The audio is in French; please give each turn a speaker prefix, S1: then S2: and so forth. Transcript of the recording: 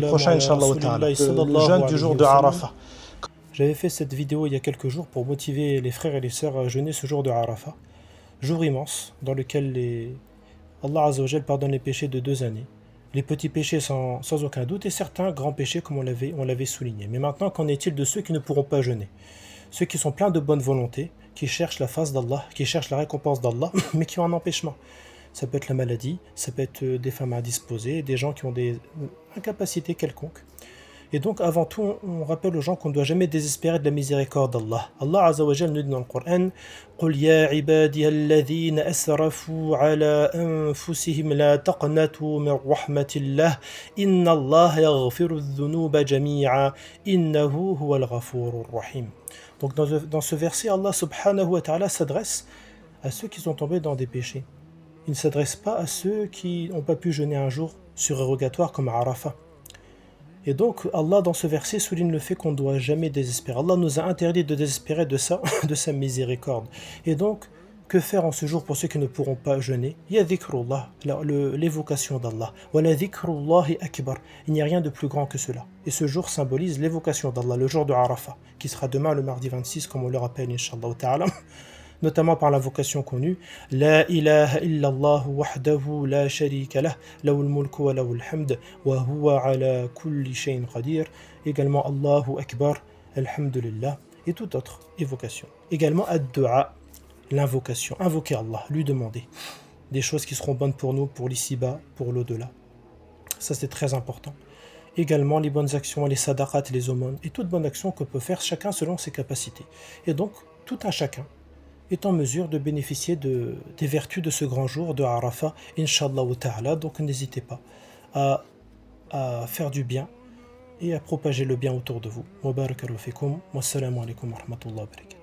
S1: prochain, Inch'Allah ta'ala, le jeûne du jour de Arafat.
S2: J'avais fait cette vidéo il y a quelques jours pour motiver les frères et les sœurs à jeûner ce jour de Arafat. Jour immense dans lequel Allah Azzawajal pardonne les péchés de 2 années. Les petits péchés sans aucun doute et certains grands péchés comme on l'avait souligné. Mais maintenant, qu'en est-il de ceux qui ne pourront pas jeûner? Ceux qui sont pleins de bonne volonté, qui cherchent la face d'Allah, qui cherchent la récompense d'Allah, mais qui ont un empêchement. Ça peut être la maladie, ça peut être des femmes indisposées, des gens qui ont des incapacités quelconques. Et donc, avant tout, on rappelle aux gens qu'on ne doit jamais désespérer de la miséricorde d'Allah. Allah Azza wa Jal nous dit dans le Coran: قُلْ يَا عِبَادِيَ الَّذِينَ أَسْرَفُوا عَلَى أَنفُسِهِمْ لَا تَقْنَطُوا مِنْ رَحْمَةِ اللَّهِ إِنَّ اللَّهَ يَغْفِرُ الذُّنُوبَ جَمِيعًا إِنَّهُ هُوَ الْغَفُورُ الرَّحِيمُ. Donc, dans ce verset, Allah subhanahu wa ta'ala s'adresse à ceux qui sont tombés dans des péchés. Il ne s'adresse pas à ceux qui n'ont pas pu jeûner un jour surérogatoire comme Arafat. Et donc, Allah, dans ce verset, souligne le fait qu'on ne doit jamais désespérer. Allah nous a interdit de désespérer de ça, de sa miséricorde. Et donc, que faire en ce jour pour ceux qui ne pourront pas jeûner? Il y a dhikrullah, l'évocation d'Allah. Wa la dhikrullahi akbar. Il n'y a rien de plus grand que cela. Et ce jour symbolise l'évocation d'Allah, le jour de Arafat, qui sera demain le mardi 26, comme on le rappelle, Inch'Allah ta'ala. Notamment par l'invocation connue La ilaha illallah wahdahu la sharika lah lawul mulku wa lawul hamd wa huwa ala kulli shay'in qadir. Également Allahu Akbar, Alhamdulillah, et toute autre évocation. Également ad-du'a, l'invocation, invoquer Allah, lui demander des choses qui seront bonnes pour nous, pour l'ici-bas, pour l'au-delà. Ça, c'est très important. Également les bonnes actions, les sadaqat, les aumônes, et toute bonne action que peut faire chacun selon ses capacités. Et donc, tout un chacun est en mesure de bénéficier des vertus de ce grand jour de Arafat, Inch'Allah ta'ala. Donc n'hésitez pas à faire du bien et à propager le bien autour de vous. Wa barakallahu fikum, wa assalamu alaikum wa rahmatullahi wa barakatuh.